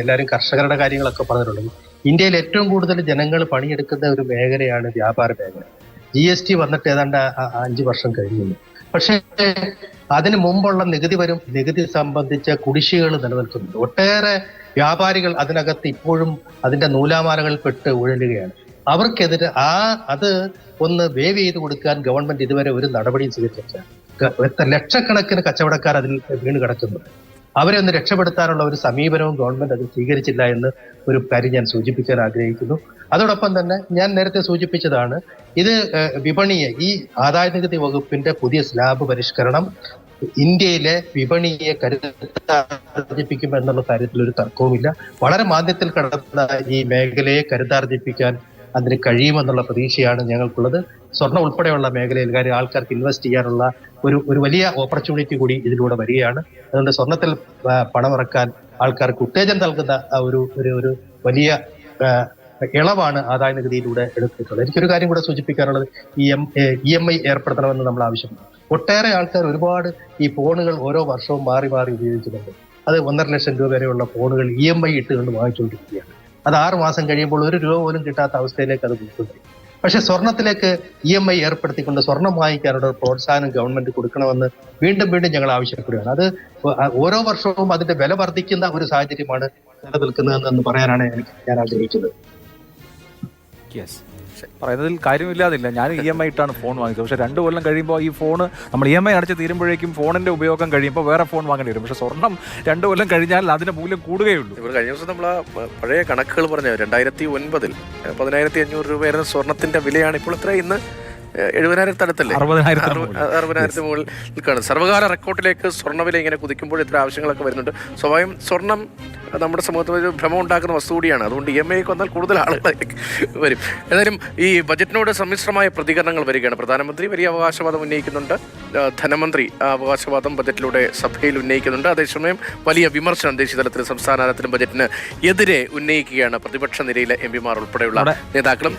എല്ലാവരും കർഷകരുടെ കാര്യങ്ങളൊക്കെ പറഞ്ഞിട്ടുണ്ട്. ഇന്ത്യയിൽ ഏറ്റവും കൂടുതൽ ജനങ്ങൾ പണിയെടുക്കുന്ന ഒരു മേഖലയാണ് വ്യാപാര മേഖല. GST വന്നിട്ട് ഏതാണ്ട് 5 വർഷം കഴിഞ്ഞു. പക്ഷേ അതിന് മുമ്പുള്ള നികുതി സംബന്ധിച്ച കുടിശ്ശികകൾ നിലനിൽക്കുന്നുണ്ട്. ഒട്ടേറെ വ്യാപാരികൾ അതിനകത്ത് ഇപ്പോഴും അതിന്റെ നൂലാമാലകളിൽ പെട്ട് ഉഴലുകയാണ്. അവർക്കെതിരെ അത് ഒന്ന് വേവ് ചെയ്ത് കൊടുക്കാൻ ഗവൺമെന്റ് ഇതുവരെ ഒരു നടപടിയും സ്വീകരിച്ചിട്ടില്ല. ലക്ഷക്കണക്കിന് കച്ചവടക്കാർ അതിൽ വീണ് കിടക്കുന്നുണ്ട്. അവരെ ഒന്ന് രക്ഷപ്പെടുത്താനുള്ള ഒരു സമീപനവും ഗവൺമെന്റ് അത് സ്വീകരിച്ചില്ല എന്ന് ഒരു കാര്യം ഞാൻ സൂചിപ്പിക്കാൻ ആഗ്രഹിക്കുന്നു. അതോടൊപ്പം തന്നെ ഞാൻ നേരത്തെ സൂചിപ്പിച്ചതാണ്, ഇത് വിപണിയെ, ഈ ആദായ നികുതി വകുപ്പിന്റെ പുതിയ സ്ലാബ് പരിഷ്കരണം ഇന്ത്യയിലെ വിപണിയെ കരുത്താർജിപ്പിക്കും എന്നുള്ള കാര്യത്തിൽ ഒരു തർക്കവുമില്ല. വളരെ മാന്ദ്യത്തിൽ കിടന്ന ഈ മേഖലയെ കരുത്താർജിപ്പിക്കാൻ അതിന് കഴിയുമെന്നുള്ള പ്രതീക്ഷയാണ് ഞങ്ങൾക്കുള്ളത്. സ്വർണ്ണം ഉൾപ്പെടെയുള്ള മേഖലയിൽ കാര്യം ആൾക്കാർക്ക് ഇൻവെസ്റ്റ് ചെയ്യാനുള്ള ഒരു വലിയ ഓപ്പർച്യൂണിറ്റി കൂടി ഇതിലൂടെ വരികയാണ്. അതുകൊണ്ട് സ്വർണത്തിൽ പണമിറക്കാൻ ആൾക്കാർക്ക് ഉത്തേജനം നൽകുന്ന ഒരു വലിയ ഇളവാണ് ആദായ നികുതിയിലൂടെ എടുത്തിട്ടുള്ളത്. എനിക്കൊരു കാര്യം കൂടെ സൂചിപ്പിക്കാനുള്ളത്, EMI ഏർപ്പെടുത്തണമെന്ന് നമ്മൾ ആവശ്യപ്പെടുന്നു. ഒട്ടേറെ ആൾക്കാർ ഒരുപാട് ഈ ഫോണുകൾ ഓരോ വർഷവും മാറി ഉപയോഗിക്കുന്നുണ്ട്. അത് 1.5 ലക്ഷം രൂപ വരെയുള്ള ഫോണുകൾ EMI ഇട്ടുകൊണ്ട് വാങ്ങിച്ചുകൊണ്ടിരിക്കുകയാണ്. അത് 6 മാസം കഴിയുമ്പോൾ 1 രൂപ പോലും കിട്ടാത്ത അവസ്ഥയിലേക്ക് അത് പോയിക്കൊണ്ടിരിക്കും. പക്ഷെ സ്വർണത്തിലേക്ക് EMI ഏർപ്പെടുത്തിക്കൊണ്ട് സ്വർണം വാങ്ങിക്കാനുള്ള പ്രോത്സാഹനം ഗവൺമെന്റ് കൊടുക്കണമെന്ന് വീണ്ടും ഞങ്ങൾ ആവശ്യപ്പെടുകയാണ്. അത് ഓരോ വർഷവും അതിന്റെ വില വർദ്ധിക്കുന്ന ഒരു സാഹചര്യമാണ് നിലനിൽക്കുന്നതെന്ന് പറയാനാണ് ഞാൻ ആഗ്രഹിക്കുന്നത്. പറയുന്നതിൽ കാര്യമില്ലാതില്ല. ഞാൻ EMI ഇട്ടാണ് ഫോൺ വാങ്ങിച്ചത്. പക്ഷേ 2 കൊല്ലം കഴിയുമ്പോൾ ഈ ഫോണ് നമ്മൾ EMI അടച്ച് തീരുമ്പോഴേക്കും ഫോണിന്റെ ഉപയോഗം കഴിയുമ്പോൾ വേറെ ഫോൺ വാങ്ങേണ്ടി വരും. പക്ഷേ സ്വർണം 2 കൊല്ലം കഴിഞ്ഞാൽ അതിന്റെ മൂല്യം കൂടുകയുള്ളൂ. ഇവർ കഴിഞ്ഞ ദിവസം നമ്മൾ പഴയ കണക്കുകൾ പറഞ്ഞു, 2009 10,500 രൂപയായിരുന്ന സ്വർണത്തിന്റെ വിലയാണ് ഇപ്പോൾ എത്ര? ഇന്ന് 70,000 അടുത്തല്ലേ? 60,000 മുകളിൽ നിൽക്കുകയാണ്. സർവ്വകാല റെക്കോർഡിലേക്ക് സ്വർണ്ണവില ഇങ്ങനെ കുതിക്കുമ്പോൾ ഇത്ര ആവശ്യങ്ങളൊക്കെ വരുന്നുണ്ട്. സ്വാഭാവികം സ്വർണം നമ്മുടെ സമൂഹത്തിൽ ഒരു ഭ്രമം ഉണ്ടാക്കുന്ന വസ്തു കൂടിയാണ്. അതുകൊണ്ട് EMI വന്നാൽ കൂടുതൽ ആളുകളിലേക്ക് വരും. ഏതായാലും ഈ ബജറ്റിനോട് സമ്മിശ്രമായ പ്രതികരണങ്ങൾ വരികയാണ്. പ്രധാനമന്ത്രി വലിയ അവകാശവാദം ഉന്നയിക്കുന്നുണ്ട്, ധനമന്ത്രി അവകാശവാദം ബജറ്റിലൂടെ സഭയിൽ ഉന്നയിക്കുന്നുണ്ട്. അതേസമയം വലിയ വിമർശനം ദേശീയ തലത്തിലും സംസ്ഥാന തലത്തിലും ബജറ്റിന് എതിരെ ഉന്നയിക്കുകയാണ് പ്രതിപക്ഷ നിരയിലെ MP മാർ ഉൾപ്പെടെയുള്ള നേതാക്കളും.